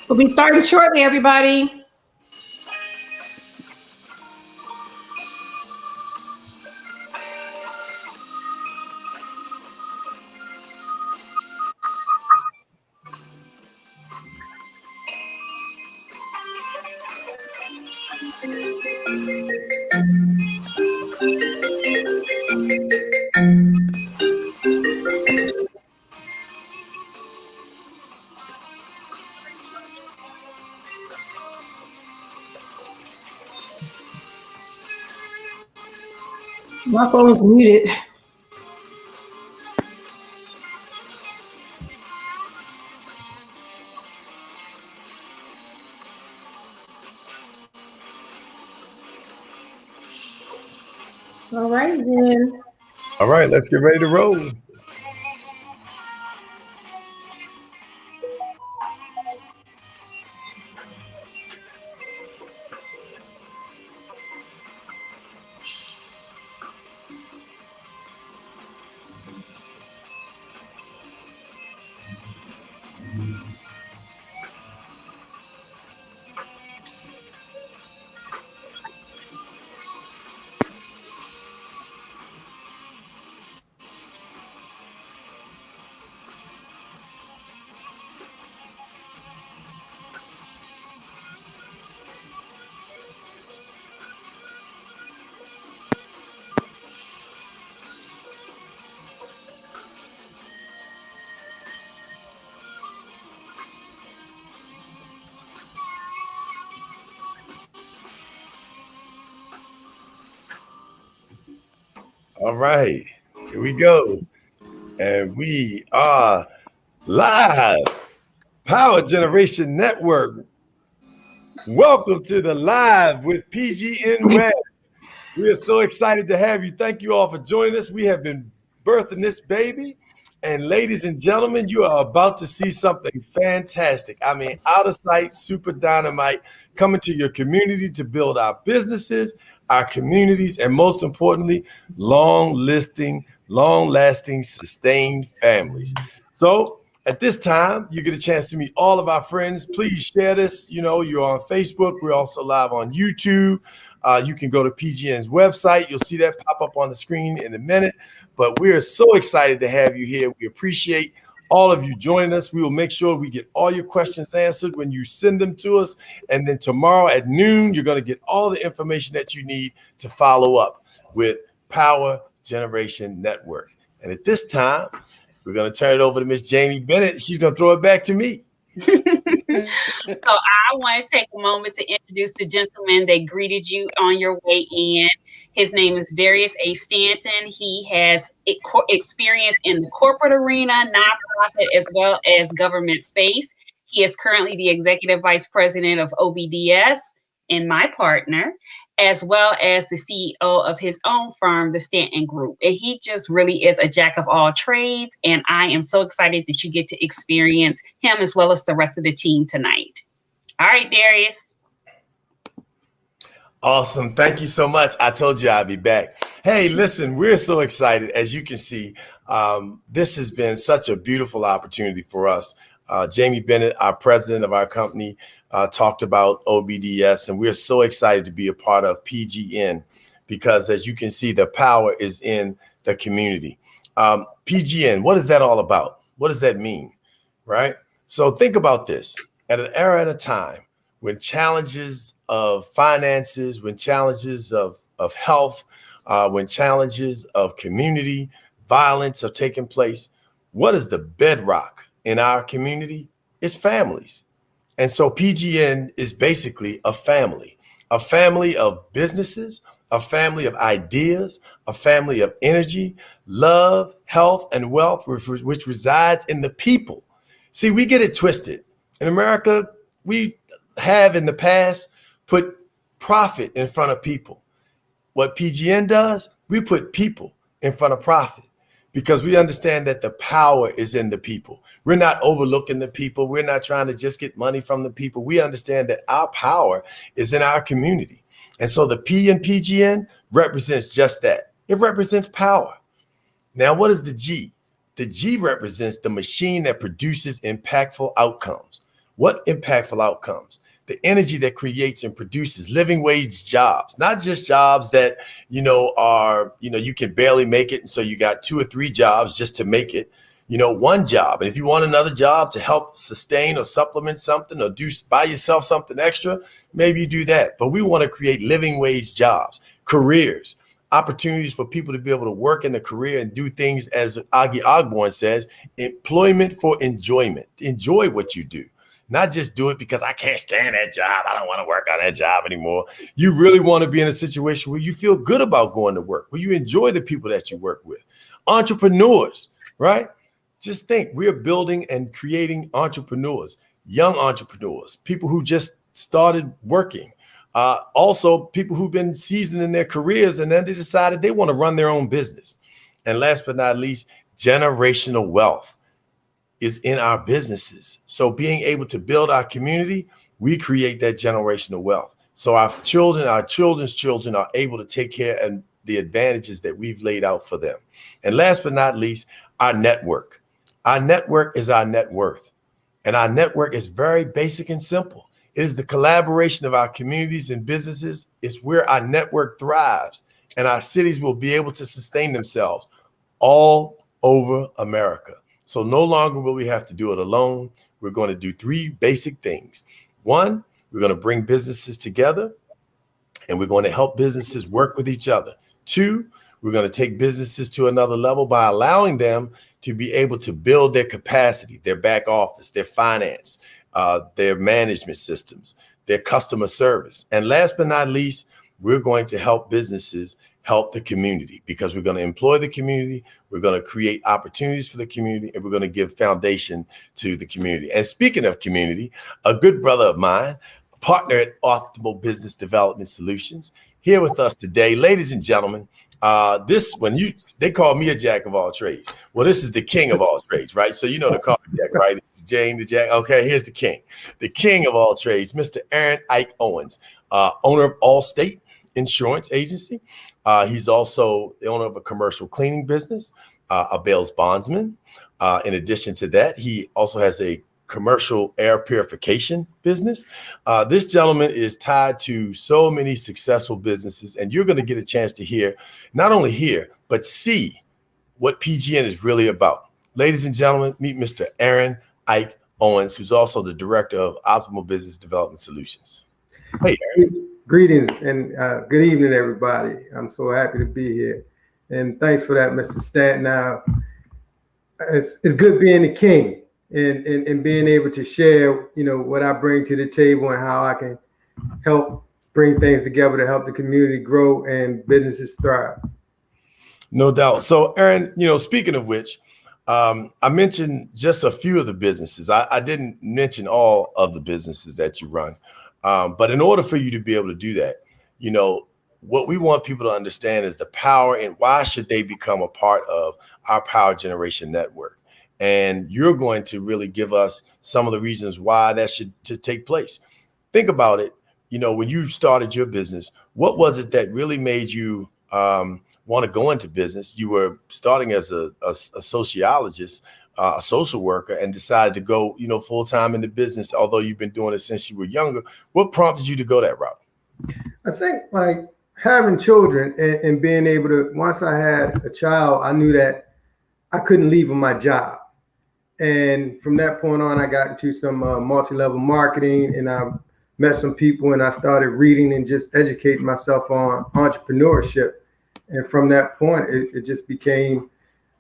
We'll be starting shortly, everybody. My phone's muted. All right, then. All right, let's get ready to roll. All right, here we go. And we are live. Power Generation Network. Welcome to the Live with PGN Web. We are so excited to have you. Thank you all for joining us. We have been birthing this baby. And ladies and gentlemen, you are about to see something fantastic. I mean, out of sight, super dynamite, coming to your community to build our businesses, our communities, and most importantly, long-lasting, sustained families. So at this time, you get a chance to meet all of our friends. Please share this. You know, you're on Facebook. We're also live on YouTube. You can go to PGN's website. You'll see that pop up on the screen in a minute. But we are so excited to have you here. We appreciate all of you joining us. We will make sure we get all your questions answered when you send them to us. And then tomorrow at noon, you're going to get all the information that you need to follow up with Power Generation Network. And at this time, we're going to turn it over to Miss Jamie Bennett. She's going to throw it back to me. So I want to take a moment to introduce the gentleman that greeted you on your way in. His name is Darius A. Stanton. He has experience in the corporate arena, nonprofit, as well as government space. He is currently the executive vice president of OBDS and my partner, as well as the CEO of his own firm, the Stanton Group. And he just really is a jack of all trades. And I am so excited that you get to experience him as well as the rest of the team tonight. All right, Darius. Awesome. Thank you so much. I told you I'd be back. Hey, listen, we're so excited. As you can see, this has been such a beautiful opportunity for us. Jamie Bennett, our president of our company, talked about OBDS, and we're so excited to be a part of PGN because, as you can see, the power is in the community. PGN, what is that all about? What does that mean, right? So think about this. At an era and a time when challenges of finances, when challenges of health, when challenges of community violence are taking place, what is the bedrock in our community? It's families. And so PGN is basically a family of businesses, a family of ideas, a family of energy, love, health, and wealth, which resides in the people. See, we get it twisted. In America, we have in the past put profit in front of people. What PGN does, we put people in front of profit, because we understand that the power is in the people. We're not overlooking the people. We're not trying to just get money from the people. We understand that our power is in our community. And so the P in PGN represents just that. It represents power. Now, what is the G? The G represents the machine that produces impactful outcomes. What impactful outcomes? The energy that creates and produces living wage jobs, not just jobs that, are, you can barely make it. And so you got 2 or 3 jobs just to make it, one job. And if you want another job to help sustain or supplement something or buy yourself something extra, maybe you do that. But we want to create living wage jobs, careers, opportunities for people to be able to work in a career and do things, as Augie Ogborn says, employment for enjoyment. Enjoy what you do. Not just do it because I can't stand that job. I don't want to work on that job anymore. You really want to be in a situation where you feel good about going to work, where you enjoy the people that you work with. Entrepreneurs, right? Just think, we're building and creating entrepreneurs, young entrepreneurs, people who just started working. Also, people who've been seasoned in their careers and then they decided they want to run their own business. And last but not least, generational wealth is in our businesses. So being able to build our community, we create that generational wealth. So our children, our children's children are able to take care of the advantages that we've laid out for them. And last but not least, our network. Our network is our net worth. And our network is very basic and simple. It is the collaboration of our communities and businesses. It's where our network thrives and our cities will be able to sustain themselves all over America. So no longer will we have to do it alone. We're going to do 3 basic things. 1, we're going to bring businesses together and we're going to help businesses work with each other. 2, we're going to take businesses to another level by allowing them to be able to build their capacity, their back office, their finance, their management systems, their customer service. And last but not least, we're going to help businesses help the community because we're going to employ the community. We're going to create opportunities for the community and we're going to give foundation to the community. And speaking of community, a good brother of mine, a partner at Optimal Business Development Solutions, here with us today, ladies and gentlemen. They call me a jack of all trades. Well, this is the king of all trades, right? So they call me Jack, right? It's Jane the Jack. Okay, here's the king of all trades, Mr. Aaron Ike Owens, owner of Allstate Insurance Agency. He's also the owner of a commercial cleaning business, a bail bondsman. In addition to that, he also has a commercial air purification business. This gentleman is tied to so many successful businesses, and you're going to get a chance to not only hear, but see what PGN is really about. Ladies and gentlemen, meet Mr. Aaron Ike Owens, who's also the director of Optimal Business Development Solutions. Hey, Aaron. Greetings and good evening, everybody. I'm so happy to be here. And thanks for that, Mr. Stanton. Now, it's good being the king and being able to share, what I bring to the table and how I can help bring things together to help the community grow and businesses thrive. No doubt. So, Aaron, speaking of which, I mentioned just a few of the businesses. I didn't mention all of the businesses that you run. But in order for you to be able to do that, what we want people to understand is the power and why should they become a part of our Power Generation Network. And you're going to really give us some of the reasons why that should take place. Think about it. When you started your business, what was it that really made you want to go into business? You were starting as a sociologist, a social worker, and decided to go, full-time into business, although you've been doing it since you were younger. What prompted you to go that route? I think like having children and being able to, once I had a child, I knew that I couldn't leave my job. And from that point on, I got into some multi-level marketing and I met some people and I started reading and just educating myself on entrepreneurship. And from that point, it just became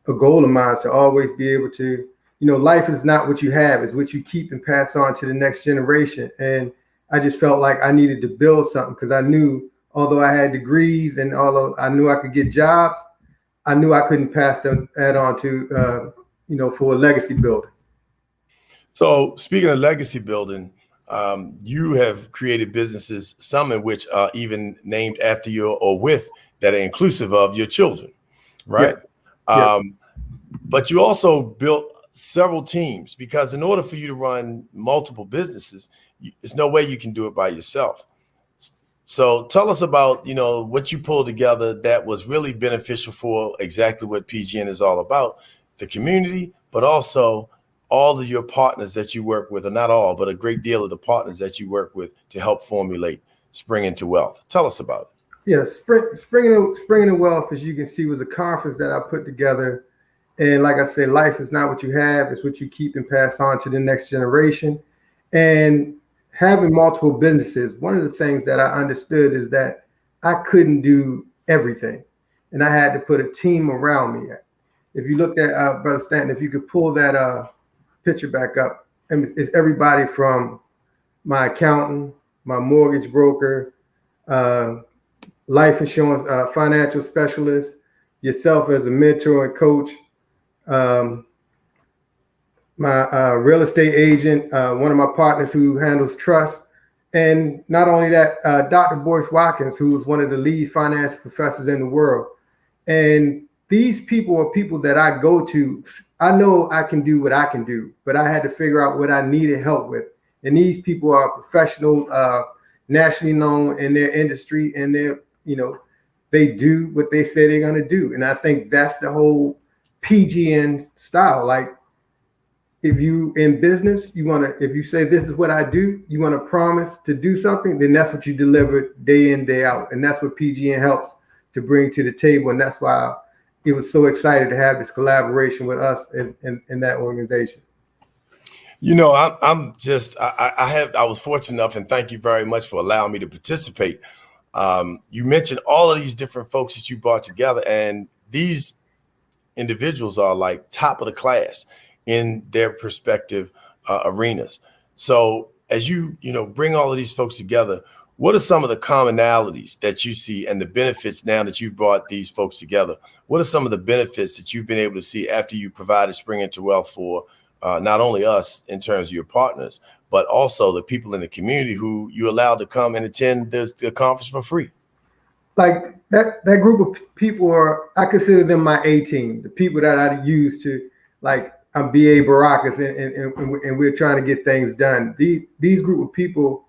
a goal of mine to always be able to, life is not what you have, it's what you keep and pass on to the next generation. And I just felt like I needed to build something because I knew, although I had degrees and although I knew I could get jobs, I knew I couldn't pass that on to, for a legacy building. So speaking of legacy building, you have created businesses, some in which are even named after you or with that are inclusive of your children, right? Yeah. But you also built several teams because in order for you to run multiple businesses, there's no way you can do it by yourself. So tell us about, what you pulled together that was really beneficial for exactly what PGN is all about, the community, but also all of your partners that you work with, or not all, but a great deal of the partners that you work with to help formulate Spring Into Wealth. Tell us about it. Yeah, Spring into Wealth, as you can see, was a conference that I put together. And like I said, life is not what you have, it's what you keep and pass on to the next generation. And having multiple businesses, one of the things that I understood is that I couldn't do everything. And I had to put a team around me. If you looked at Brother Stanton, if you could pull that picture back up, and it's everybody from my accountant, my mortgage broker, life insurance, financial specialist, yourself as a mentor and coach, my real estate agent, one of my partners who handles trust, and not only that, Dr. Boyce Watkins, who is one of the lead finance professors in the world. And these people are people that I go to. I know I can do what I can do, but I had to figure out what I needed help with. And these people are professional, nationally known in their industry, and they do what they say they're going to do. And I think that's the whole PGN style. Like, if you in business, if you say this is what I do, you want to promise to do something, then that's what you deliver day in, day out. And that's what PGN helps to bring to the table. And that's why it was so excited to have this collaboration with us in that organization. I was fortunate enough, and thank you very much for allowing me to participate. You mentioned all of these different folks that you brought together, and these individuals are like top of the class in their respective arenas. So as you bring all of these folks together, what are some of the commonalities that you see and the benefits now that you've brought these folks together? What are some of the benefits that you've been able to see after you provided Spring Into Wealth for not only us in terms of your partners, but also the people in the community who you allowed to come and attend the conference for free? Like that group of people I consider them my A team, the people that I use to, like, I'm B.A. Baracus and we're trying to get things done. These group of people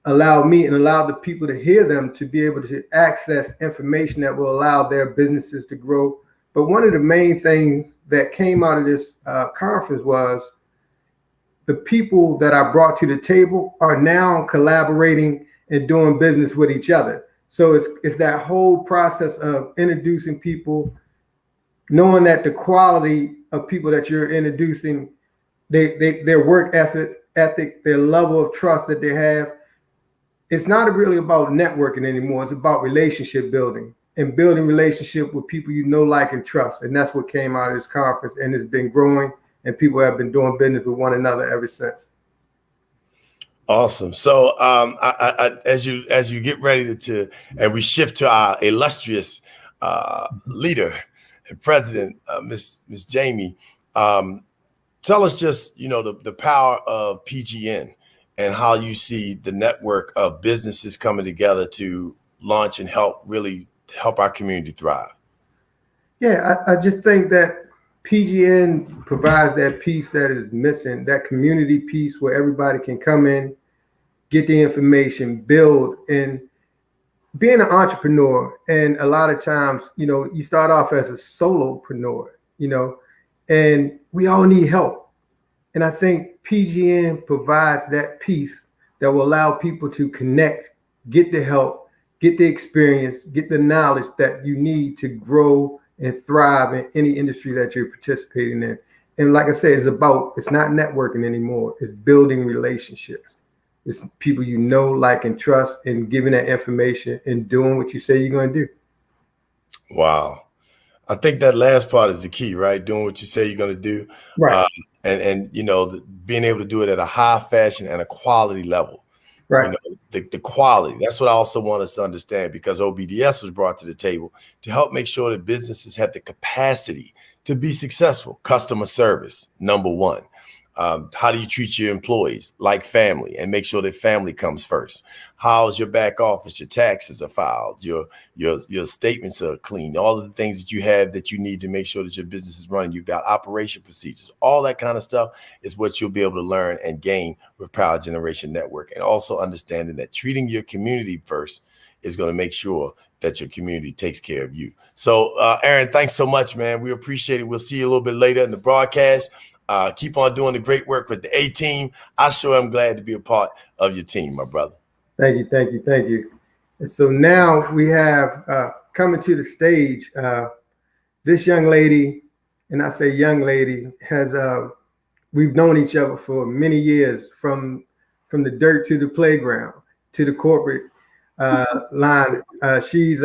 allow me and allow the people to hear them to be able to access information that will allow their businesses to grow. But one of the main things that came out of this conference was the people that I brought to the table are now collaborating and doing business with each other. So it's that whole process of introducing people, knowing that the quality of people that you're introducing, their work ethic, their level of trust that they have. It's not really about networking anymore. It's about relationship building and building relationship with people like, and trust. And that's what came out of this conference, and it's been growing, and people have been doing business with one another ever since. Awesome. So as you get ready and we shift to our illustrious leader and president, Miss Jamie, tell us just, the power of PGN and how you see the network of businesses coming together to launch and help our community thrive. Yeah, I just think that PGN provides that piece that is missing, that community piece where everybody can come in, get the information, build. And being an entrepreneur, and a lot of times, you start off as a solopreneur, and we all need help. And I think PGN provides that piece that will allow people to connect, get the help, get the experience, get the knowledge that you need to grow and thrive in any industry that you're participating in. And like I said, it's not networking anymore. It's building relationships. It's people like, and trust, and giving that information and doing what you say you're going to do. Wow. I think that last part is the key, right? Doing what you say you're going to do. Right. And being able to do it at a high fashion and a quality level. Right. The quality. That's what I also want us to understand, because OBDS was brought to the table to help make sure that businesses have the capacity to be successful. Customer service, number one. How do you treat your employees like family and make sure that family comes first? How's your back office? Your taxes are filed, your statements are clean, all of the things that you have that you need to make sure that your business is running. You've got operation procedures, all that kind of stuff is what you'll be able to learn and gain with Power Generation Network. And also understanding that treating your community first is going to make sure that your community takes care of you. So Aaron, thanks so much, man. We appreciate it. We'll see you a little bit later in the broadcast. Keep on doing the great work with the A team. I sure am glad to be a part of your team, my brother. Thank you, thank you, thank you. And so now we have coming to the stage, this young lady, and I say young lady, has we've known each other for many years, from the dirt to the playground to the corporate line. She's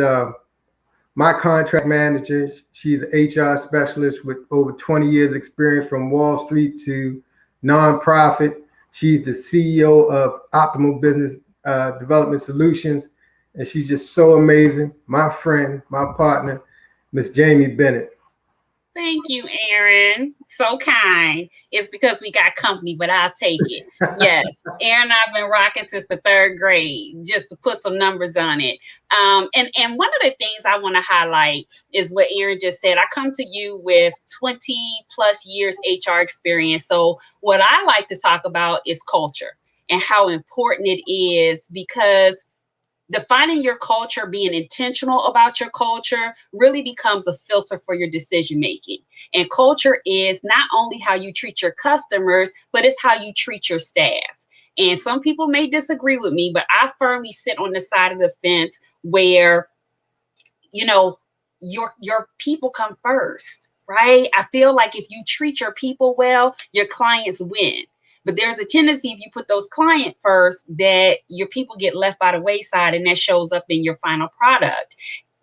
my contract manager. She's an HR specialist with over 20 years experience from Wall Street to nonprofit. She's the CEO of Optimal Business Development Solutions, and she's just so amazing. My friend, my partner, Miss Jamie Bennett. Thank you, Aaron. So kind. It's because we got company, but I'll take it. Yes, Aaron and I've been rocking since the 3rd grade, just to put some numbers on it. And one of the things I want to highlight is what Aaron just said. I come to you with 20 plus years HR experience. So what I like to talk about is culture and how important it is, because defining your culture, being intentional about your culture, really becomes a filter for your decision making. And culture is not only how you treat your customers, but it's how you treat your staff. And some people may disagree with me, but I firmly sit on the side of the fence where, you know, your people come first, right? I feel like if you treat your people well, your clients win. But there's a tendency, if you put those clients first, that your people get left by the wayside, and that shows up in your final product.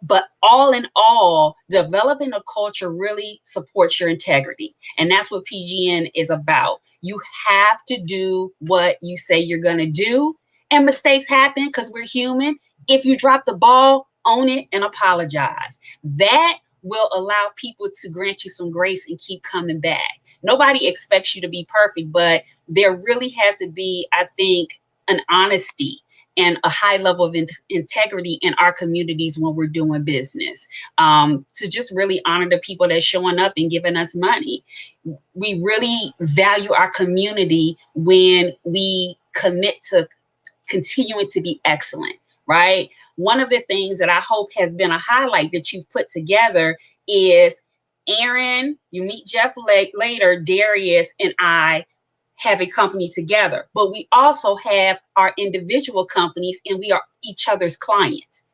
But all in all, developing a culture really supports your integrity. And that's what PGN is about. You have to do what you say you're going to do. And mistakes happen because we're human. If you drop the ball, own it and apologize. That will allow people to grant you some grace and keep coming back. Nobody expects you to be perfect, but there really has to be, I think, an honesty and a high level of integrity in our communities when we're doing business, to just really honor the people that's showing up and giving us money. We really value our community when we commit to continuing to be excellent, right? One of the things that I hope has been a highlight that you've put together is Aaron, you meet Jeff later, Darius and I have a company together, but we also have our individual companies and we are each other's clients.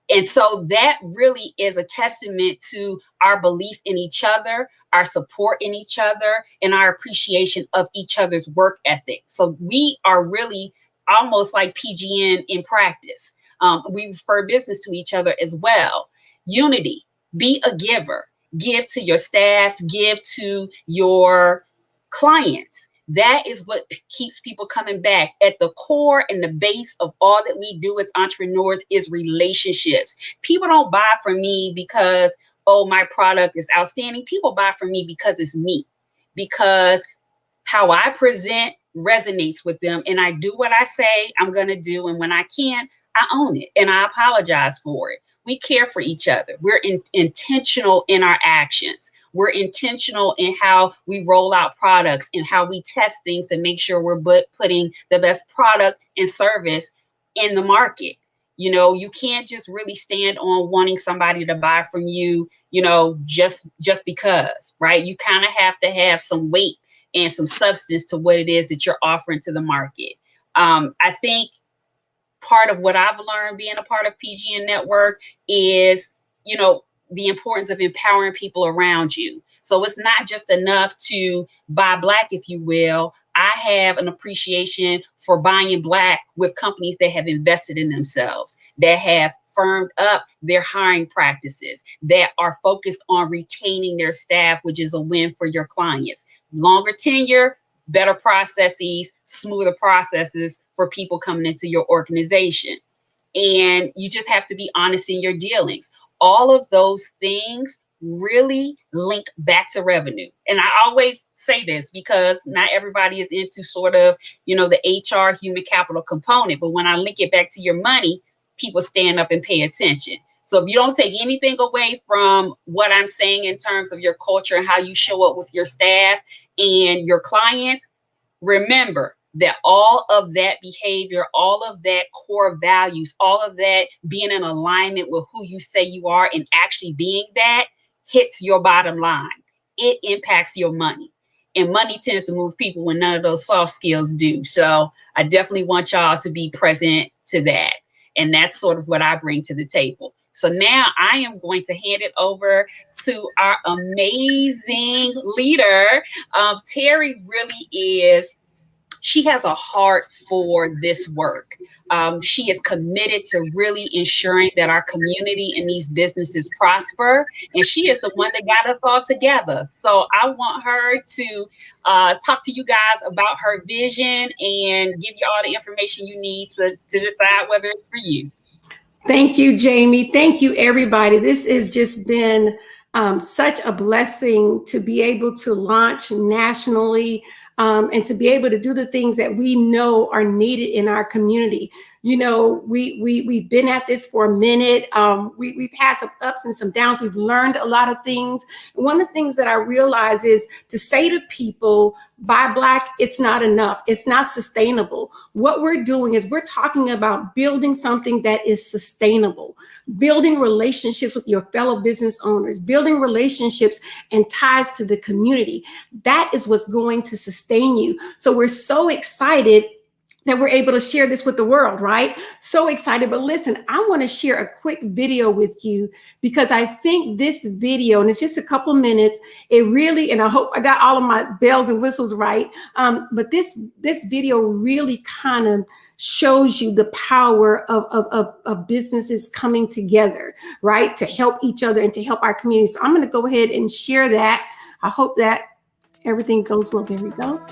And so that really is a testament to our belief in each other, our support in each other, and our appreciation of each other's work ethic. So we are really almost like PGN in practice. We refer business to each other as well. Unity, be a giver. Give to your staff, give to your clients. That is what keeps people coming back. At the core and the base of all that we do as entrepreneurs is relationships. People don't buy from me because, oh, my product is outstanding. People buy from me because it's me, because how I present resonates with them, and I do what I say I'm going to do. And when I can't, I own it and I apologize for it. We care for each other. We're intentional in our actions. We're intentional in how we roll out products and how we test things to make sure we're putting the best product and service in the market. You know, you can't just really stand on wanting somebody to buy from you, you know, just because, right? You kind of have to have some weight and some substance to what it is that you're offering to the market. I think part of what I've learned being a part of PGN Network is, you know, the importance of empowering people around you. So it's not just enough to buy Black, if you will. I have an appreciation for buying Black with companies that have invested in themselves, that have firmed up their hiring practices, that are focused on retaining their staff, which is a win for your clients. Longer tenure, better processes, smoother processes for people coming into your organization. And you just have to be honest in your dealings. All of those things really link back to revenue. And I always say this because not everybody is into sort of, you know, the HR human capital component. But when I link it back to your money, people stand up and pay attention. So if you don't take anything away from what I'm saying in terms of your culture and how you show up with your staff and your clients, remember that all of that behavior, all of that core values, all of that being in alignment with who you say you are and actually being that hits your bottom line. It impacts your money. and money tends to move people when none of those soft skills do. So I definitely want y'all to be present to that. And that's sort of what I bring to the table. So now I am going to hand it over to our amazing leader. Terry really is, she has a heart for this work. She is committed to really ensuring that our community and these businesses prosper. And she is the one that got us all together. So I want her to talk to you guys about her vision and give you all the information you need to decide whether it's for you. Thank you, Jamie. Thank you, everybody. This has just been such a blessing to be able to launch nationally and to be able to do the things that we know are needed in our community. You know, we've been at this for a minute. We've had some ups and some downs. We've learned a lot of things. And one of the things that I realize is to say to people, buy Black, it's not enough. It's not sustainable. What we're doing is we're talking about building something that is sustainable, building relationships with your fellow business owners, building relationships and ties to the community. That is what's going to sustain you. So we're so excited that we're able to share this with the world, right? So excited. But listen, I want to share a quick video with you because I think this video, and it's just a couple minutes, it really, and I hope I got all of my bells and whistles right, but this video really kind of shows you the power of businesses coming together, right? To help each other and to help our community. So I'm going to go ahead and share that. I hope that everything goes well. There we go.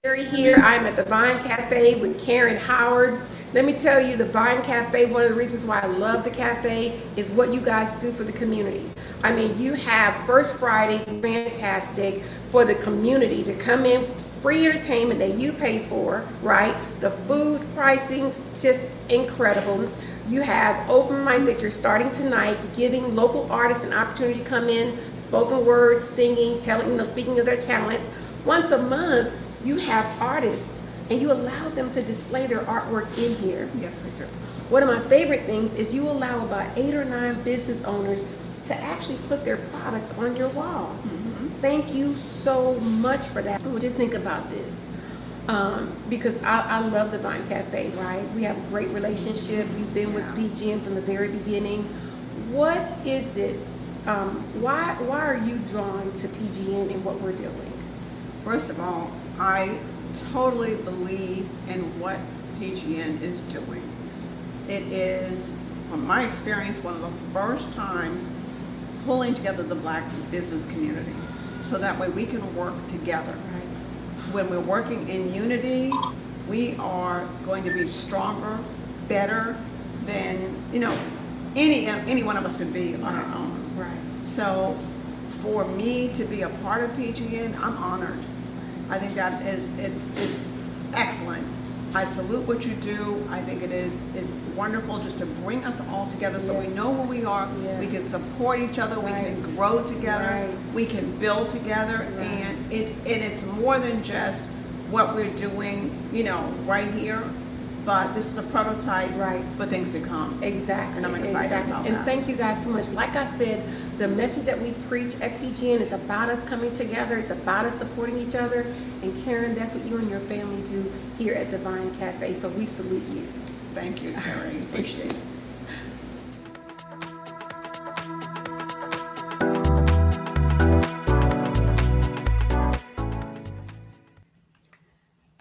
Terry here. I'm at the Vine Cafe with Karen Howard. Let me tell you, the Vine Cafe, one of the reasons why I love the cafe is what you guys do for the community. I mean, you have First Fridays, fantastic, for the community to come in, free entertainment that you pay for, right? The food pricing, just incredible. You have open mic that you're starting tonight, giving local artists an opportunity to come in, spoken word, singing, telling, speaking of their talents. Once a month, you have artists and you allow them to display their artwork in here. Yes, we do. One of my favorite things is you allow about 8 or 9 business owners to actually put their products on your wall. Mm-hmm. Thank you so much for that. What do you think about this? Because I love the Vine Cafe, right? We have a great relationship. We've been with PGN from the very beginning. What is it? Why are you drawn to PGN and what we're doing? First of all, I totally believe in what PGN is doing. It is, from my experience, one of the first times pulling together the Black business community so that way we can work together. Right. When we're working in unity, we are going to be stronger, better than any one of us could be on our own. Right. So for me to be a part of PGN, I'm honored. I think that it's excellent. I salute what you do. I think it is wonderful just to bring us all together so we know who we are. Yeah. We can support each other. Right. We can grow together. Right. We can build together. Right. And it's more than just what we're doing, right here. But this is a prototype for things to come. Exactly. And I'm excited about that. And thank you guys so much. Like I said, the message that we preach at PGN is about us coming together. It's about us supporting each other. And Karen, that's what you and your family do here at the Vine Cafe. So we salute you. Thank you, Terry. Appreciate it.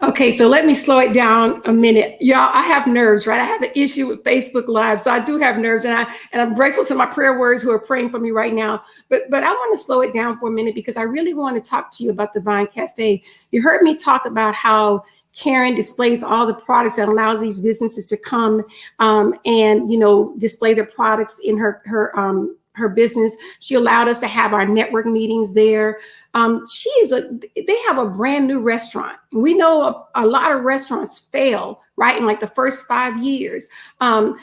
Okay, so let me slow it down a minute. Y'all, I have nerves, right? I have an issue with Facebook Live, so I do have nerves, and I'm grateful to my prayer warriors who are praying for me right now. But I want to slow it down for a minute because I really want to talk to you about the Vine Cafe. You heard me talk about how Karen displays all the products that allows these businesses to come and display their products in her business. She allowed us to have our network meetings there. They have a brand new restaurant. We know a lot of restaurants fail, right? In like the first 5 years.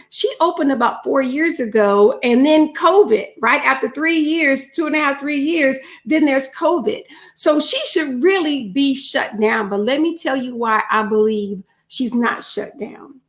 She opened about 4 years ago and then COVID, right? After 3 years, 2.5, 3 years, then there's COVID. So she should really be shut down. But let me tell you why I believe she's not shut down.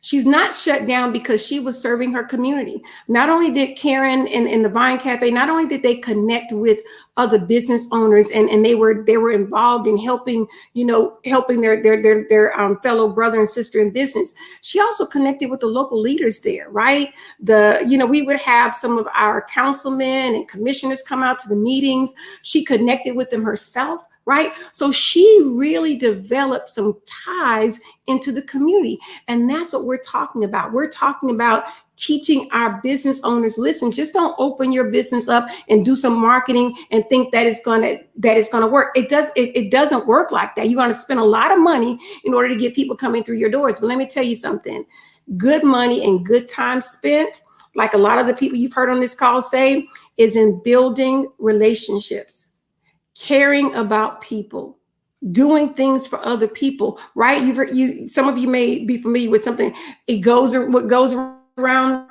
She's not shut down because she was serving her community. Not only did Karen and the Vine Cafe, not only did they connect with other business owners and they were involved in helping their fellow brother and sister in business. She also connected with the local leaders there, right? We would have some of our councilmen and commissioners come out to the meetings. She connected with them herself. Right. So she really developed some ties into the community. And that's what we're talking about. We're talking about teaching our business owners, listen, just don't open your business up and do some marketing and think that it's going to work. It doesn't work like that. You're going to spend a lot of money in order to get people coming through your doors. But let me tell you something, good money and good time spent, like a lot of the people you've heard on this call say, is in building relationships. Caring about people, doing things for other people, right? Some of you may be familiar with something. What goes around,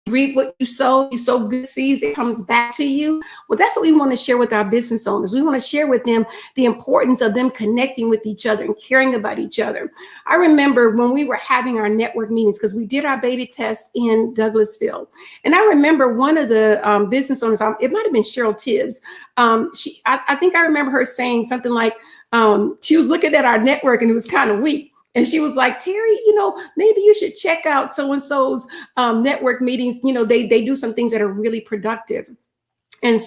reap what you sow good seeds, it comes back to you. Well, that's what we want to share with our business owners. We want to share with them the importance of them connecting with each other and caring about each other. I remember when we were having our network meetings, because we did our beta test in Douglasville. And I remember one of the business owners, it might have been Cheryl Tibbs. I think I remember her saying something like, she was looking at our network and it was kind of weak. And she was like, Terry, maybe you should check out so-and-so's network meetings. They do some things that are really productive. And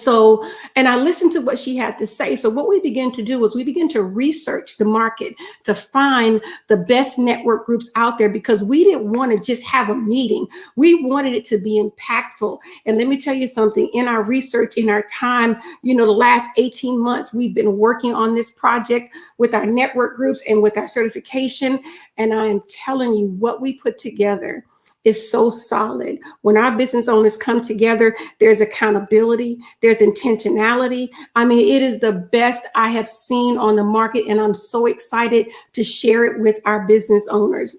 I listened to what she had to say. So what we began to do was we began to research the market to find the best network groups out there, because we didn't want to just have a meeting. We wanted it to be impactful. And let me tell you something, in our research, in our time, the last 18 months, we've been working on this project with our network groups and with our certification. And I am telling you, what we put together is so solid. When our business owners come together, there's accountability, there's intentionality. I mean, it is the best I have seen on the market, and I'm so excited to share it with our business owners.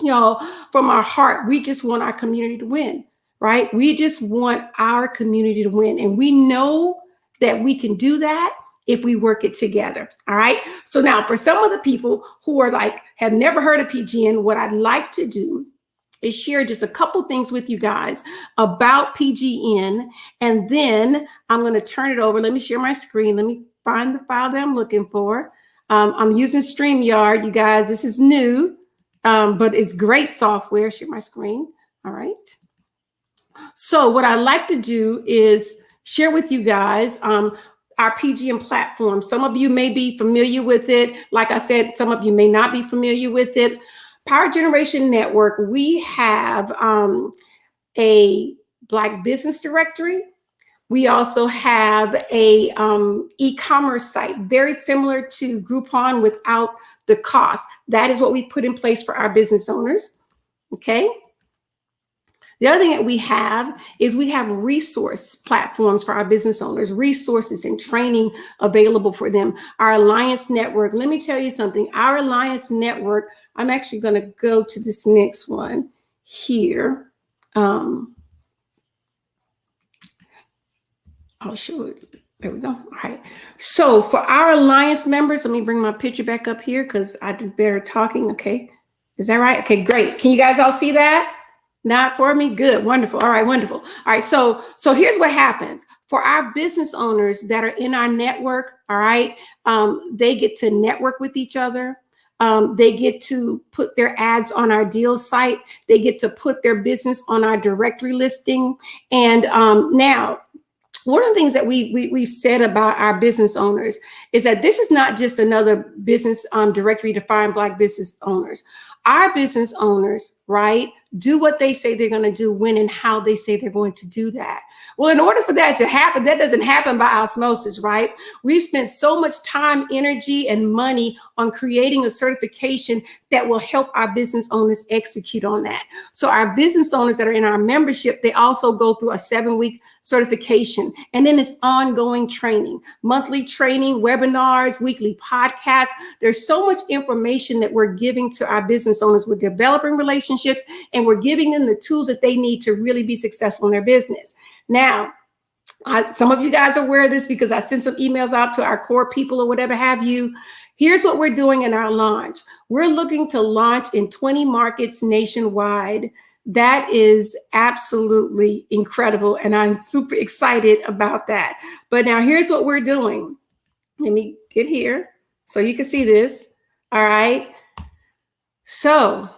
Y'all, from our heart, we just want our community to win, right? We just want our community to win. And we know that we can do that if we work it together. All right. So now for some of the people who are have never heard of PGN, what I'd like to do is share just a couple things with you guys about PGN. And then I'm going to turn it over. Let me share my screen. Let me find the file that I'm looking for. I'm using StreamYard, you guys. This is new, but it's great software. Share my screen. All right. So what I like to do is share with you guys our PGN platform. Some of you may be familiar with it. Like I said, some of you may not be familiar with it. Power Generation Network, we have a Black business directory. We also have a e-commerce site, very similar to Groupon without the cost. That is what we put in place for our business owners, okay? The other thing that we have is we have resource platforms for our business owners, resources and training available for them. Our Alliance Network, let me tell you something, our Alliance Network, I'm actually going to go to this next one here. I'll show it. There we go. All right. So for our Alliance members, let me bring my picture back up here because I do better talking. Okay. Is that right? Okay, great. Can you guys all see that? Not for me? Good. Wonderful. All right. Wonderful. All right. So here's what happens. For our business owners that are in our network, all right, they get to network with each other. They get to put their ads on our deals site. They get to put their business on our directory listing. And now, one of the things that we said about our business owners is that this is not just another business directory to find Black business owners. Our business owners, right, do what they say they're going to do, when and how they say they're going to do that. Well, in order for that to happen, that doesn't happen by osmosis, right? We've spent so much time, energy, and money on creating a certification that will help our business owners execute on that. So our business owners that are in our membership, they also go through a 7-week certification. And then it's ongoing training, monthly training, webinars, weekly podcasts. There's so much information that we're giving to our business owners. We're developing relationships and we're giving them the tools that they need to really be successful in their business. Now, some of you guys are aware of this because I sent some emails out to our core people or whatever have you. Here's what we're doing in our launch. We're looking to launch in 20 markets nationwide. That is absolutely incredible. And I'm super excited about that. But now here's what we're doing. Let me get here so you can see this. All right. So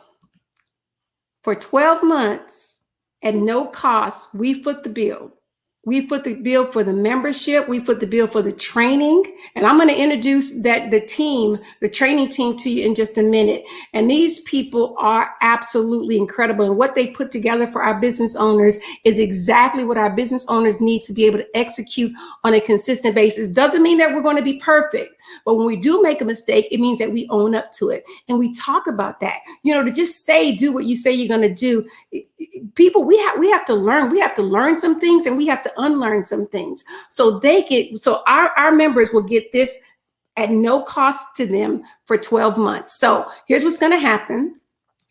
for 12 months at no cost, we foot the bill. We foot the bill for the membership. We foot the bill for the training. And I'm going to introduce the training team to you in just a minute. And these people are absolutely incredible. And what they put together for our business owners is exactly what our business owners need to be able to execute on a consistent basis. Doesn't mean that we're going to be perfect. But when we do make a mistake, it means that we own up to it. And we talk about that. You know, to just do what you say you're going to do. People, we have to learn. We have to learn some things and we have to unlearn some things. So our members will get this at no cost to them for 12 months. So here's what's going to happen.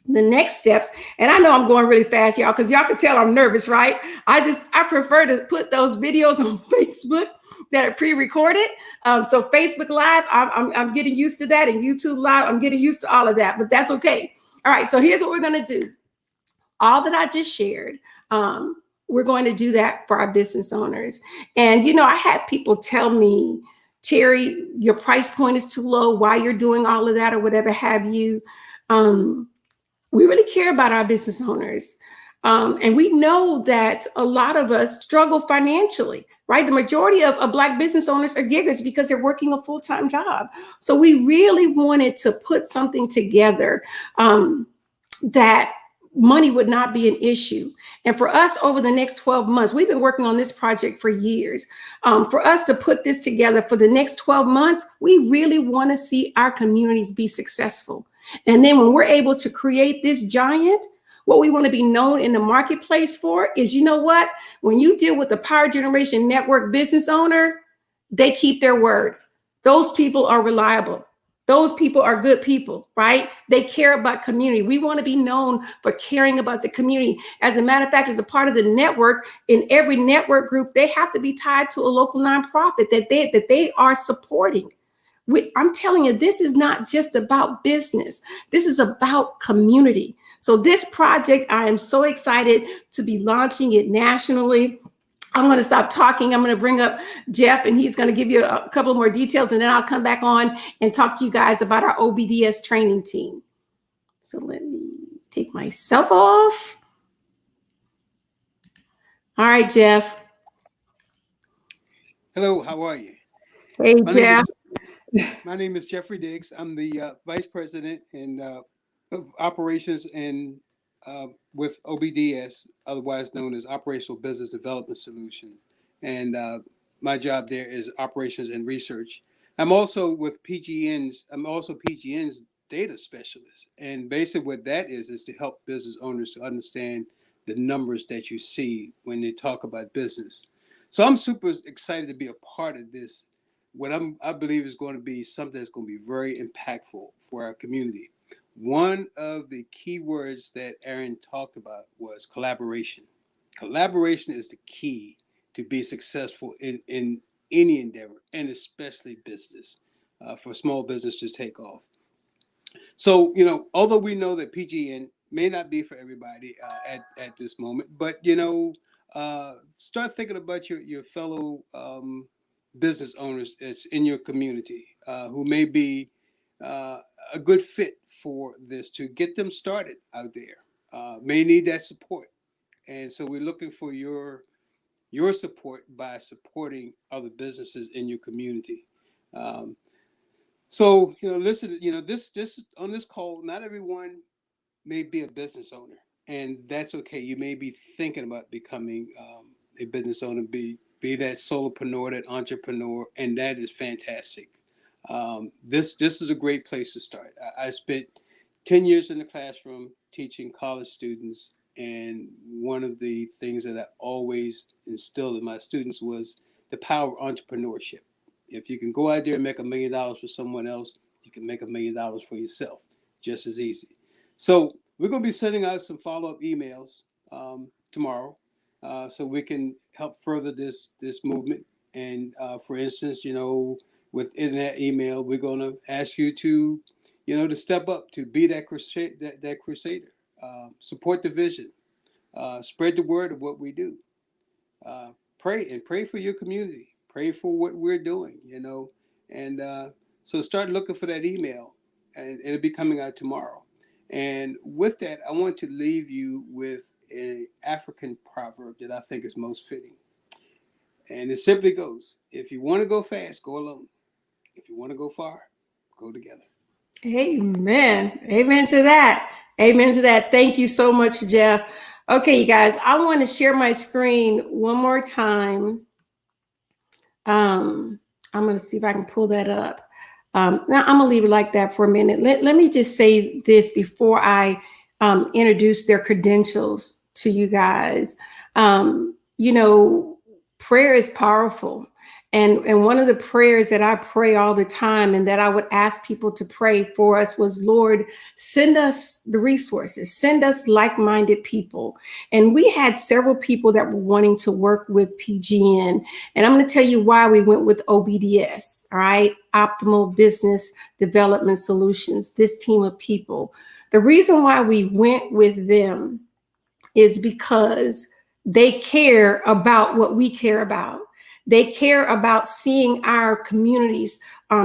The next steps, and I know I'm going really fast, y'all, because y'all can tell I'm nervous, right? I prefer to put those videos on Facebook that are pre-recorded. So Facebook Live, I'm getting used to that, and YouTube Live, I'm getting used to all of that, but that's okay. All right, so here's what we're going to do. All that I just shared, we're going to do that for our business owners. And, you know, I had people tell me, Terry, your price point is too low. Why you're doing all of that or whatever have you. We really care about our business owners. And we know that a lot of us struggle financially, right? The majority of Black business owners are giggers because they're working a full-time job. So we really wanted to put something together that money would not be an issue. And for us over the next 12 months, we've been working on this project for years. For us to put this together for the next 12 months, we really want to see our communities be successful. And then when we're able to create this giant, what we want to be known in the marketplace for is, you know what? When you deal with the Power Generation Network business owner, they keep their word. Those people are reliable. Those people are good people, right? They care about community. We want to be known for caring about the community. As a matter of fact, as a part of the network, in every network group, they have to be tied to a local nonprofit that they are supporting. I'm telling you, this is not just about business. This is about community. So this project, I am so excited to be launching it nationally. I'm going to stop talking. I'm going to bring up Jeff, and he's going to give you a couple more details, and then I'll come back on and talk to you guys about our OBDS training team. So let me take myself off. All right, Jeff. Hello, how are you? Hey, Jeff. My name is Jeffrey Diggs. I'm the Vice President of Operations with OBDS, otherwise known as Operational Business Development Solution. And my job there is Operations and Research. I'm also PGN's data specialist. And basically what that is to help business owners to understand the numbers that you see when they talk about business. So I'm super excited to be a part of this. What I believe is going to be something that's going to be very impactful for our community. One of the key words that Aaron talked about was collaboration. Collaboration is the key to be successful in any endeavor, and especially business, for small business to take off. So, you know, although we know that PGN may not be for everybody at this moment, but, you know, start thinking about your fellow business owners that's in your community who may be a good fit for this, to get them started out there. May need that support, and so we're looking for your support by supporting other businesses in your community. So, you know, listen, you know, this on this call, not everyone may be a business owner, and that's okay. You may be thinking about becoming a business owner, be that solopreneur, that entrepreneur, and that is fantastic. This is a great place to start. I spent 10 years in the classroom teaching college students, and one of the things that I always instilled in my students was the power of entrepreneurship. If you can go out there and make $1 million for someone else, you can make $1 million for yourself, just as easy. So we're going to be sending out some follow-up emails tomorrow, so we can help further this movement. And for instance, you know, within that email, we're going to ask you to, to step up, to be that crusader, support the vision, spread the word of what we do, pray for your community, pray for what we're doing, and so start looking for that email, and it'll be coming out tomorrow. And with that, I want to leave you with an African proverb that I think is most fitting. And it simply goes, if you want to go fast, go alone. If you want to go far, go together. Amen. Amen to that. Amen to that. Thank you so much, Jeff. Okay, you guys, I want to share my screen one more time. I'm going to see if I can pull that up. Now, I'm going to leave it like that for a minute. Let me just say this before I introduce their credentials to you guys. Prayer is powerful. And one of the prayers that I pray all the time and that I would ask people to pray for us was, Lord, send us the resources, send us like-minded people. And we had several people that were wanting to work with PGN. And I'm going to tell you why we went with OBDS, all right? Optimal Business Development Solutions, this team of people. The reason why we went with them is because they care about what we care about. They care about seeing our communities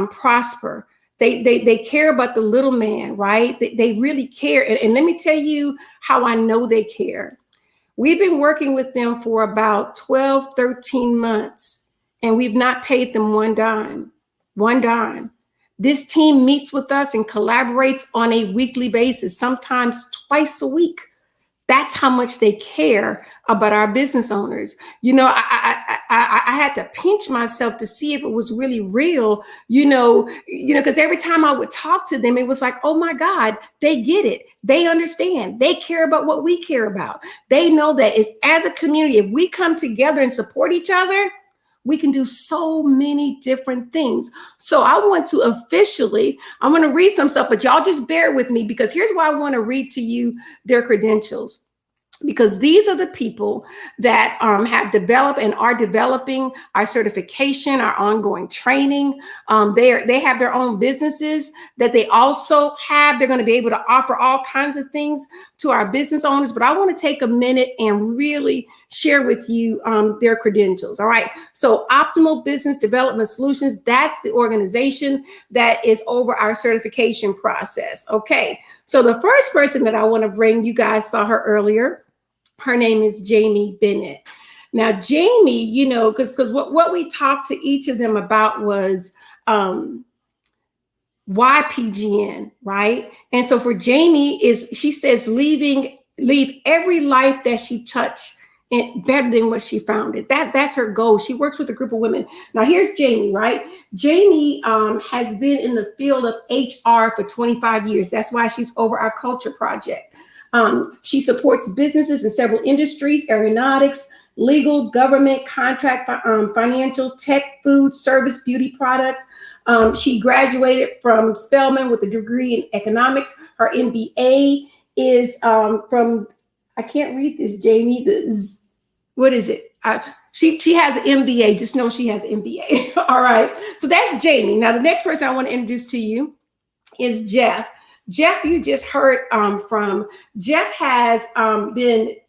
prosper. They care about the little man, right? They really care. And let me tell you how I know they care. We've been working with them for about 12, 13 months, and we've not paid them one dime. This team meets with us and collaborates on a weekly basis, sometimes twice a week. That's how much they care about our business owners. I had to pinch myself to see if it was really real, because every time I would talk to them, it was like, oh my God, they get it. They understand. They care about what we care about. They know that as a community, if we come together and support each other, we can do so many different things. So I want to read some stuff, but y'all just bear with me, because here's why I want to read to you their credentials. Because these are the people that have developed and are developing our certification, our ongoing training. They have their own businesses that they also have. They're going to be able to offer all kinds of things to our business owners. But I want to take a minute and really share with you their credentials. All right. So Optimal Business Development Solutions, that's the organization that is over our certification process. Okay. So the first person that I want to bring, you guys saw her earlier. Her name is Jamie Bennett. Now, Jamie, because what we talked to each of them about was why PGN, right? And so for Jamie, she says leave every life that she touched better than what she found it. That's her goal. She works with a group of women. Now here's Jamie, right? Jamie has been in the field of HR for 25 years. That's why she's over our culture project. She supports businesses in several industries: aeronautics, legal, government, contract, financial, tech, food, service, beauty products. She graduated from Spelman with a degree in economics. Her MBA is from, I can't read this, Jamie. What is it? She has an MBA. Just know she has an MBA. All right. So that's Jamie. Now, the next person I want to introduce to you is Jeff. Jeff, you just heard from. Jeff has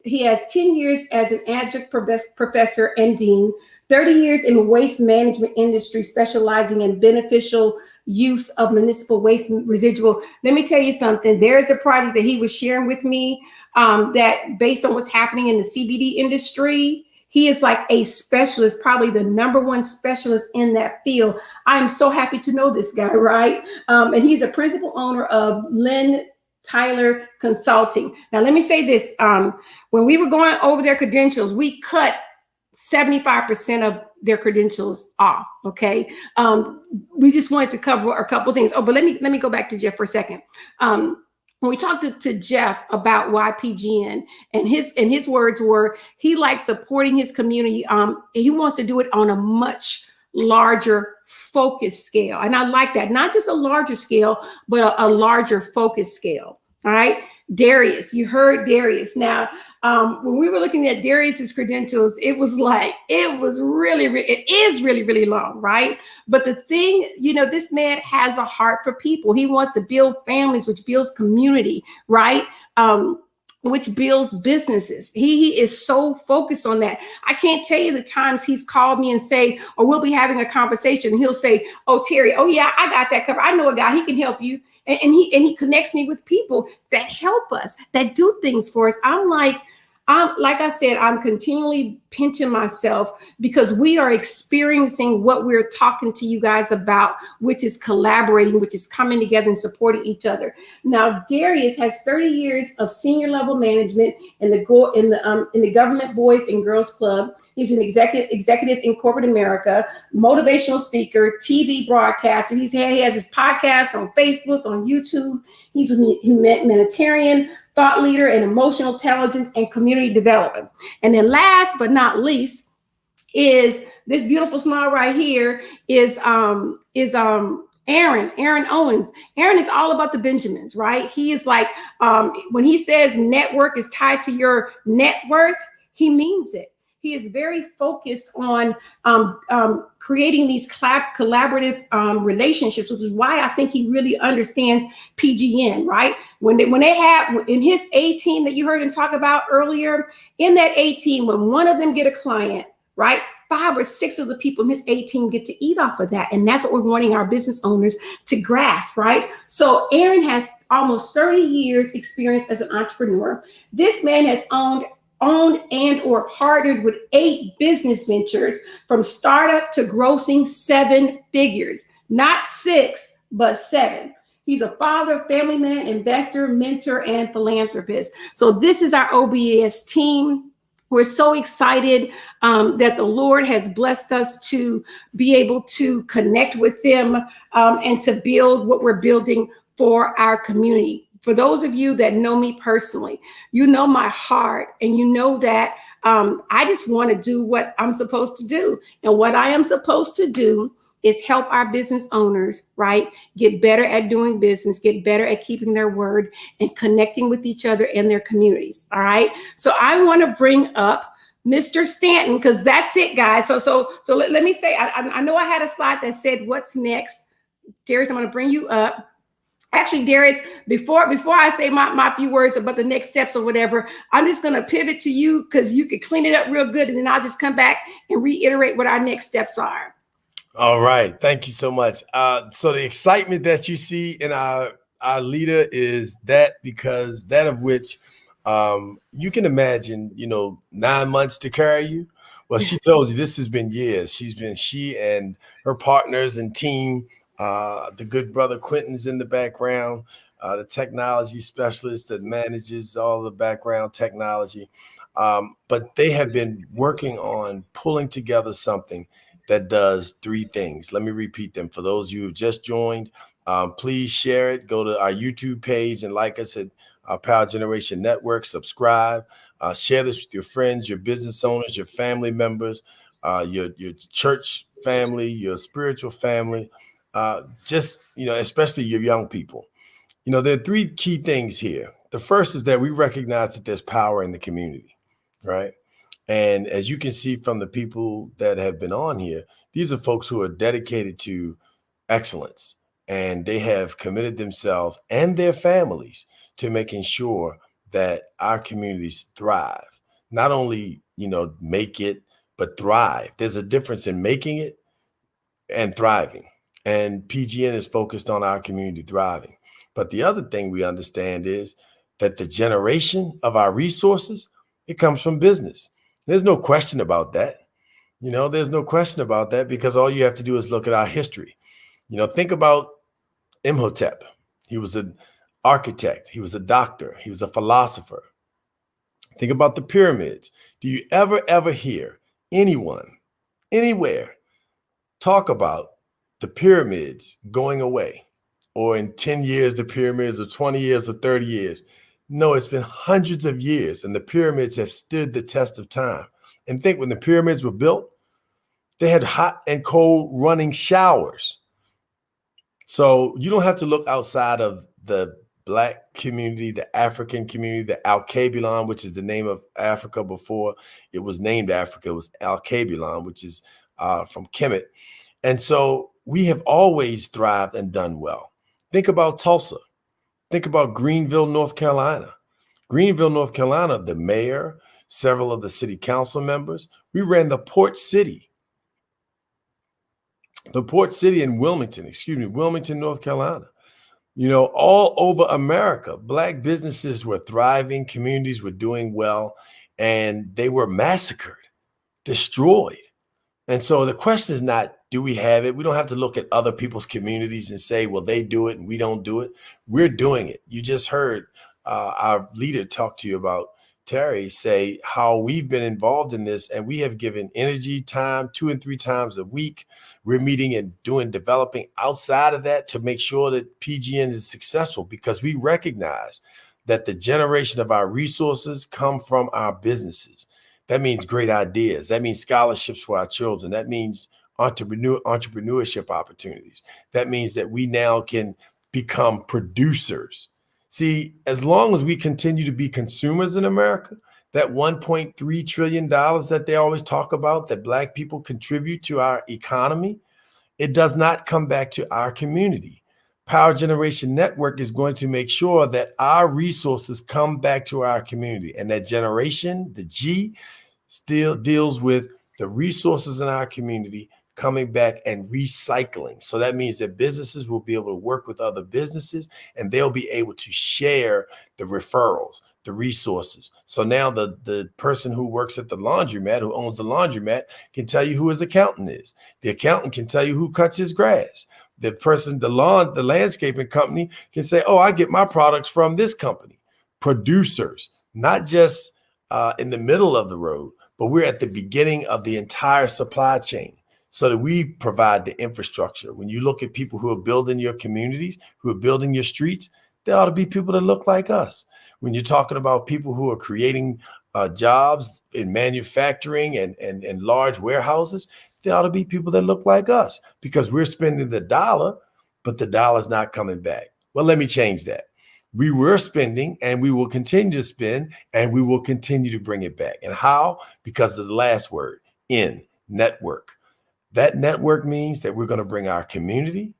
he has 10 years as an adjunct professor and dean, 30 years in waste management industry, specializing in beneficial use of municipal waste residual. Let me tell you something. There's a project that he was sharing with me that based on what's happening in the CBD industry, he is like a specialist, probably the #1 specialist in that field. I'm so happy to know this guy, right? And he's a principal owner of Lynn Tyler Consulting. Now, let me say this. When we were going over their credentials, we cut 75% of their credentials off, okay? We just wanted to cover a couple things. Oh, but let me go back to Jeff for a second. When we talked to Jeff about why PGN, and his words were, he likes supporting his community. He wants to do it on a much larger focus scale. And I like that. Not just a larger scale, but a larger focus scale. All right. Darius, you heard Darius. Now, when we were looking at Darius's credentials, it is really, really long, right? But the thing, this man has a heart for people. He wants to build families, which builds community, right? Which builds businesses. He is so focused on that. I can't tell you the times he's called me and say, or we'll be having a conversation. And he'll say, "Oh, Terry, oh yeah, I got that covered. I know a guy, he can help you." And he connects me with people that help us, that do things for us. Like I said, I'm continually pinching myself because we are experiencing what we're talking to you guys about, which is collaborating, which is coming together and supporting each other. Now, Darius has 30 years of senior level management in the Government Boys and Girls Club. He's an executive in corporate America, motivational speaker, TV broadcaster. He has his podcast on Facebook, on YouTube. He's a humanitarian, thought leader in emotional intelligence and community development. And then last but not least is this beautiful smile right here is Aaron Owens. Aaron is all about the Benjamins, right? He is like, when he says network is tied to your net worth, he means it. He is very focused on creating these collaborative relationships, which is why I think he really understands PGN, right? When they have in his A team that you heard him talk about earlier, in that A team, when one of them get a client, right, 5 or 6 of the people in his A team get to eat off of that. And that's what we're wanting our business owners to grasp, right? So Aaron has almost 30 years experience as an entrepreneur. This man has owned and or partnered with 8 business ventures, from startup to grossing 7 figures, not 6, but 7. He's a father, family man, investor, mentor, and philanthropist. So this is our OBS team. We're so excited that the Lord has blessed us to be able to connect with them and to build what we're building for our community. For those of you that know me personally, you know my heart, and you know that I just want to do what I'm supposed to do. And what I am supposed to do is help our business owners, right, get better at doing business, get better at keeping their word, and connecting with each other and their communities. All right. So I want to bring up Mr. Stanton, because that's it, guys. So let me say, I know I had a slide that said, "What's next?" Darius, I'm going to bring you up. Actually, Darius, before I say my few words about the next steps or whatever, I'm just going to pivot to you because you could clean it up real good, and then I'll just come back and reiterate what our next steps are. All right. Thank you so much. So the excitement that you see in our leader is that, because that of which you can imagine, 9 months to carry you. Well, she told you this has been years. She and her partners and team, the good brother Quentin's in the background, the technology specialist that manages all the background technology. But they have been working on pulling together something that does 3 things. Let me repeat them for those of you who just joined. Please share it. Go to our YouTube page and like us at Power Generation Network. Subscribe. Share this with your friends, your business owners, your family members, your church family, your spiritual family. Especially your young people. There are 3 key things here. The first is that we recognize that there's power in the community, right? And as you can see from the people that have been on here, these are folks who are dedicated to excellence, and they have committed themselves and their families to making sure that our communities thrive. Not only, make it, but thrive. There's a difference in making it and thriving. And PGN is focused on our community thriving. But the other thing we understand is that the generation of our resources, it comes from business. There's no question about that. There's no question about that, because all you have to do is look at our history. Think about Imhotep. He was an architect. He was a doctor. He was a philosopher. Think about the pyramids. Do you ever hear anyone, anywhere, talk about the pyramids going away, or in 10 years, the pyramids, or 20 years, or 30 years? No, it's been hundreds of years, and the pyramids have stood the test of time. And think, when the pyramids were built, they had hot and cold running showers. So you don't have to look outside of the Black community, the African community, the Al-Kabilan, which is the name of Africa before it was named Africa. It was Al-Kabilan, which is from Kemet. And so we have always thrived and done well. Think about Tulsa. Think about Greenville, North Carolina. Greenville, North Carolina, the mayor, several of the city council members, we ran the port city. The port city in Wilmington, Wilmington, North Carolina. You know, all over America, Black businesses were thriving, communities were doing well, and they were massacred, destroyed. And so the question is not, do we have it? We don't have to look at other people's communities and say, well, they do it and we don't do it. We're doing it. You just heard our leader talk to you about Terry say how we've been involved in this, and we have given energy, time 2 and 3 times a week. We're meeting and developing outside of that to make sure that PGN is successful, because we recognize that the generation of our resources come from our businesses. That means great ideas. That means scholarships for our children. That means entrepreneurship opportunities. That means that we now can become producers. See, as long as we continue to be consumers in America, that $1.3 trillion that they always talk about, that Black people contribute to our economy, it does not come back to our community. Power Generation Network is going to make sure that our resources come back to our community. And that generation, the G, still deals with the resources in our community coming back and recycling. So that means that businesses will be able to work with other businesses, and they'll be able to share the referrals, the resources. So now the person who works at the laundromat, who owns the laundromat, can tell you who his accountant is. The accountant can tell you who cuts his grass. The person, the landscaping company can say, oh, I get my products from this company. Producers, not just in the middle of the road, but we're at the beginning of the entire supply chain, so that we provide the infrastructure. When you look at people who are building your communities, who are building your streets, there ought to be people that look like us. When you're talking about people who are creating jobs in manufacturing and large warehouses, there ought to be people that look like us, because we're spending the dollar, but the dollar's not coming back. Well, let me change that. We were spending, and we will continue to spend, and we will continue to bring it back. And how? Because of the last word, in, network. That network means that we're going to bring our community,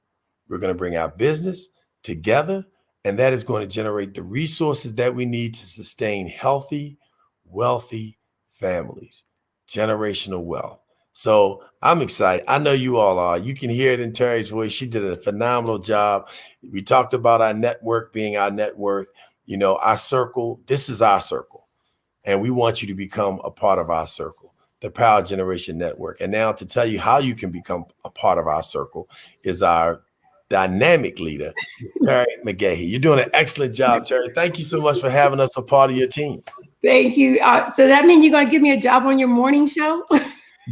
we're going to bring our business together, and that is going to generate the resources that we need to sustain healthy, wealthy families, generational wealth. So I'm excited. I know you all are. You can hear it in Terry's voice. She did a phenomenal job. We talked about our network being our net worth. You know, our circle, this is our circle, and we want you to become a part of our circle, the Power Generation Network. And now to tell you how you can become a part of our circle is our dynamic leader, Terry McGahey. You're doing an excellent job, Terry. Thank you so much for having us a part of your team. Thank you. So that means you're going to give me a job on your morning show?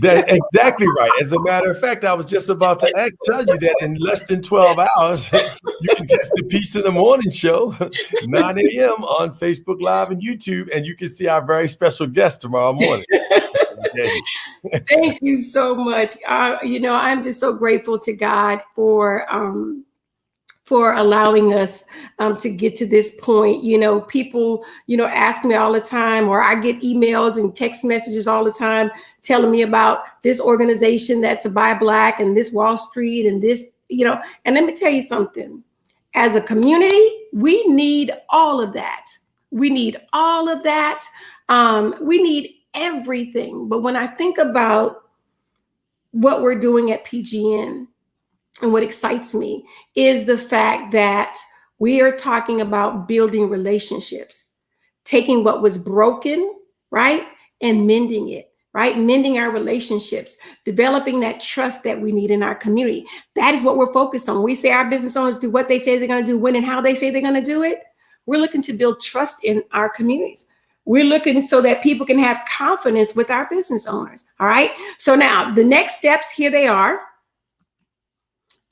That's exactly right. As a matter of fact, I was just about to tell you that in less than 12 hours, you can catch the Peace in the Morning show, 9 a.m. on Facebook Live and YouTube, and you can see our very special guest tomorrow morning. Thank you so much. You know, I'm just so grateful to God for allowing us to get to this point. You know, people, you know, ask me all the time, or I get emails and text messages all the time telling me about this organization that's a Buy Black and this Wall Street and this, you know, and let me tell you something. As a community, we need all of that. We need all of that. We need everything. But when I think about what we're doing at PGN, and what excites me is the fact that we are talking about building relationships, taking what was broken, right, and mending it, right? Mending our relationships, developing that trust that we need in our community. That is what we're focused on. We say our business owners do what they say they're going to do, when and how they say they're going to do it. We're looking to build trust in our communities. We're looking so that people can have confidence with our business owners. All right. So now the next steps, here they are.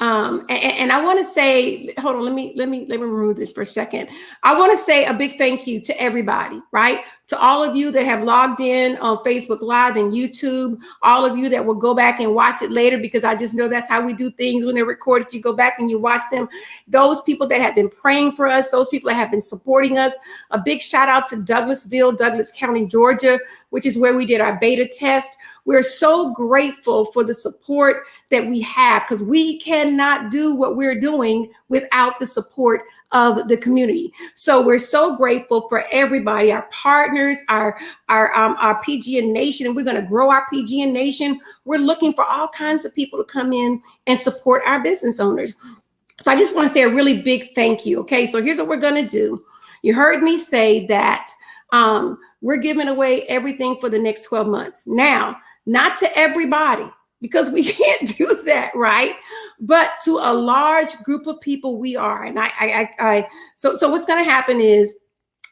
And I want to say, hold on, let me remove this for a second. I want to say a big thank you to everybody, right? To all of you that have logged in on Facebook Live and YouTube, all of you that will go back and watch it later, because I just know that's how we do things when they're recorded. You go back and you watch them. Those people that have been praying for us, those people that have been supporting us. A big shout out to Douglasville, Douglas County, Georgia, which is where we did our beta test. We're so grateful for the support that we have, because we cannot do what we're doing without the support of the community. So we're so grateful for everybody, our partners, our PGN Nation, and we're going to grow our PGN Nation. We're looking for all kinds of people to come in and support our business owners. So I just want to say a really big thank you. Okay, so here's what we're going to do. You heard me say that we're giving away everything for the next 12 months. Now, not to everybody, because we can't do that, right? But to a large group of people, we are. And so what's going to happen is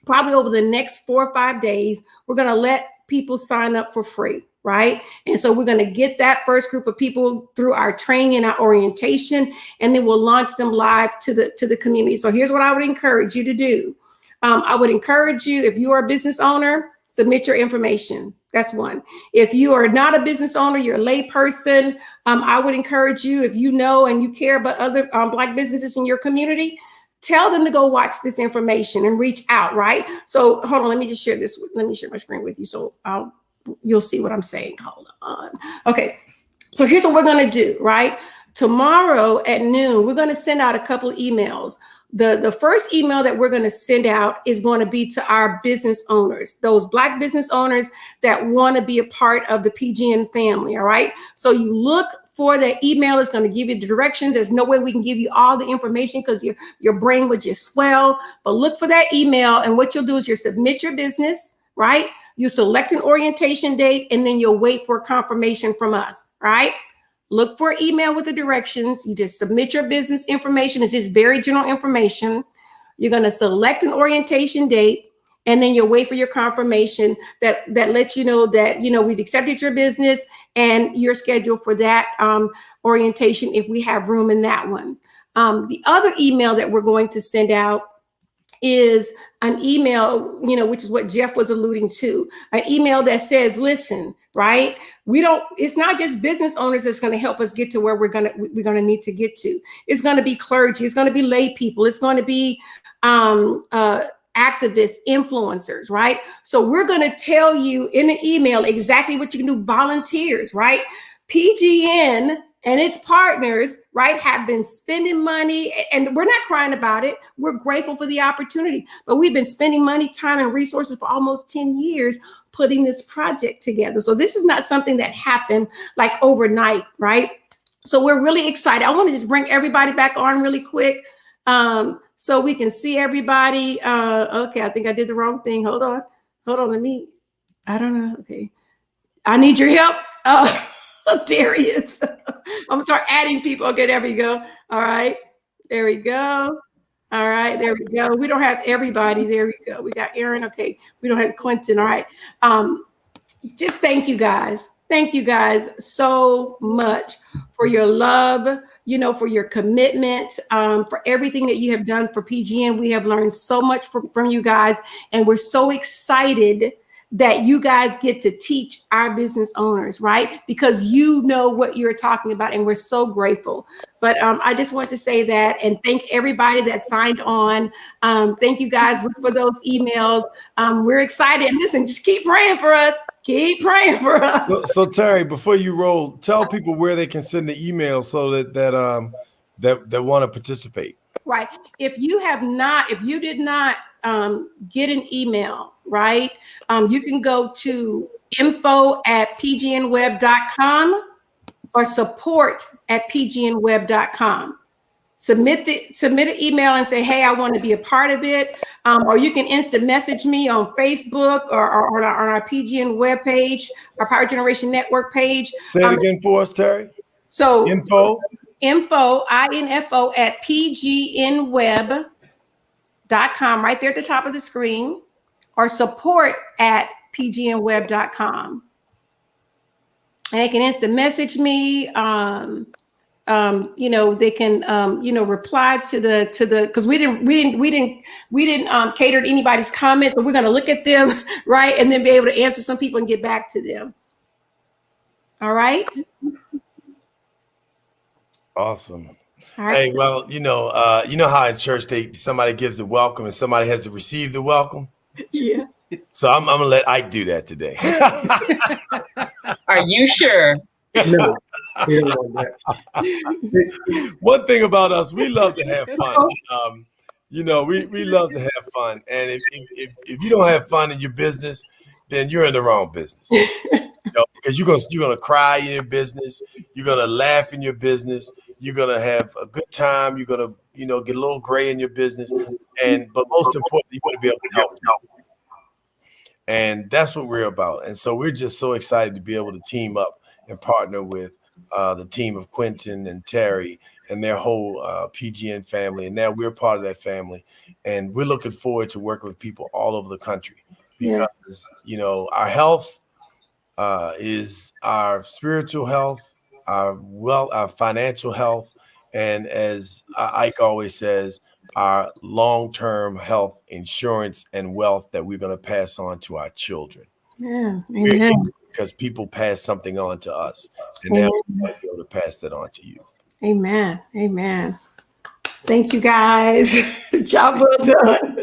probably over the next 4 or 5 days, we're going to let people sign up for free, right? And so we're going to get that first group of people through our training and our orientation, and then we'll launch them live to the community. So here's what I would encourage you to do. I would encourage you, if you are a business owner, submit your information. That's one. If you are not a business owner, you're a lay person, I would encourage you, if you know and you care about other Black businesses in your community, tell them to go watch this information and reach out, right? So hold on, let me just share this. Let me share my screen with you so you'll see what I'm saying. Hold on. Okay, so here's what we're going to do, right? Tomorrow at noon, we're going to send out a couple of emails. The first email that we're going to send out is going to be to our business owners, those Black business owners that want to be a part of the PGN family. All right. So you look for the email. It's going to give you the directions. There's no way we can give you all the information because your brain would just swell. But look for that email. And what you'll do is you'll submit your business, right? You select an orientation date, and then you'll wait for confirmation from us, right? Look for an email with the directions. You just submit your business information. It's just very general information. You're going to select an orientation date, and then you'll wait for your confirmation that lets you know that, we've accepted your business and you're scheduled for that orientation if we have room in that one. The other email that we're going to send out is an email, which is what Jeff was alluding to, an email that says, listen, right? It's not just business owners that's going to help us get to where we're going to need to get to. It's going to be clergy. It's going to be lay people. It's going to be activists, influencers, right? So we're going to tell you in the email exactly what you can do. Volunteers, right? PGN and its partners, right, have been spending money, and we're not crying about it. We're grateful for the opportunity, but we've been spending money, time, and resources for almost 10 years putting this project together. So this is not something that happened like overnight, right? So we're really excited. I want to just bring everybody back on really quick so we can see everybody. Okay, I think I did the wrong thing. Hold on, I don't know. Okay, I need your help. Darius. I'm gonna start adding people. Okay, there we go. All right, there we go. All right, there we go. We don't have everybody. There we go. We got Aaron. Okay, we don't have Quentin. All right. Just thank you guys. Thank you guys so much for your love, for your commitment, for everything that you have done for PGN. We have learned so much from you guys, and we're so excited that you guys get to teach our business owners, right? Because you know what you're talking about, and we're so grateful. But I just want to say that and thank everybody that signed on. Thank you guys. Look for those emails. We're excited. And listen, just keep praying for us. Keep praying for us. So Terry, before you roll, tell people where they can send the email so that want to participate. Right. If you did not get an email, right, you can go to info@pgnweb.com or support@pgnweb.com. Submit an email and say, hey, I want to be a part of it. Or you can instant message me on Facebook or on our PGN webpage, our Power Generation Network page. Say it again for us, Terry. So info @pgnweb.com, right there at the top of the screen, or support@pgnweb.com. And they can instant message me. they can, reply to the, because we didn't cater to anybody's comments, but we're going to look at them, right, and then be able to answer some people and get back to them. All right. Awesome. All right. Hey, well, you know how in church somebody gives the welcome and somebody has to receive the welcome. Yeah. So I'm gonna let Ike do that today. Are you sure? No, we don't want that. One thing about us, we love to have fun. We love to have fun, and if you don't have fun in your business, then you're in the wrong business. Because you're gonna cry in your business, you're gonna laugh in your business, you're gonna have a good time, you're gonna get a little gray in your business, but most importantly, you want to be able to help. And that's what we're about. And so we're just so excited to be able to team up and partner with the team of Quentin and Terry and their whole PGN family. And now we're part of that family. And we're looking forward to working with people all over the country because, our health is our spiritual health, our financial health. And as Ike always says, our long-term health insurance and wealth that we're going to pass on to our children. Yeah. Amen. Because people pass something on to us, and now we might be able to pass that on to you. Amen. Amen. Thank you, guys. Job well done.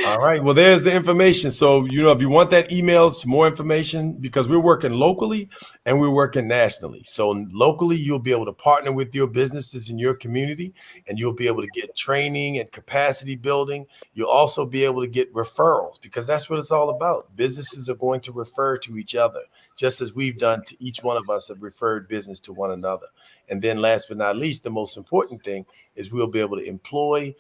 All right. Well, there's the information. So, if you want that email, some more information, because we're working locally and we're working nationally. So locally, you'll be able to partner with your businesses in your community, and you'll be able to get training and capacity building. You'll also be able to get referrals, because that's what it's all about. Businesses are going to refer to each other, just as we've done to each one of us have referred business to one another. And then last but not least, the most important thing is we'll be able to employ,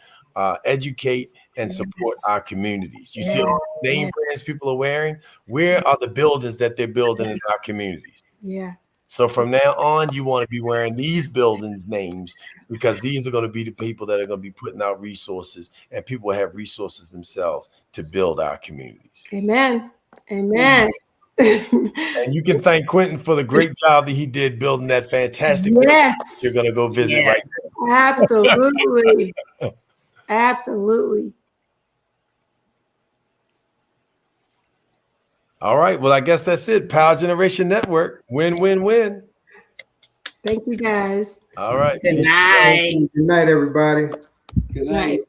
educate, and support our communities. You see all the name brands people are wearing? Where are the buildings that they're building in our communities? Yeah. So from now on, you want to be wearing these buildings' names, because these are going to be the people that are going to be putting out resources, and people have resources themselves to build our communities. Amen. Amen. And you can thank Quentin for the great job that he did building that fantastic building. Yes. You're going to go visit right now. Absolutely. Absolutely. All right. Well, I guess that's it. Power Generation Network. Win, win, win. Thank you, guys. All right. Good night. Good night, everybody. Good night.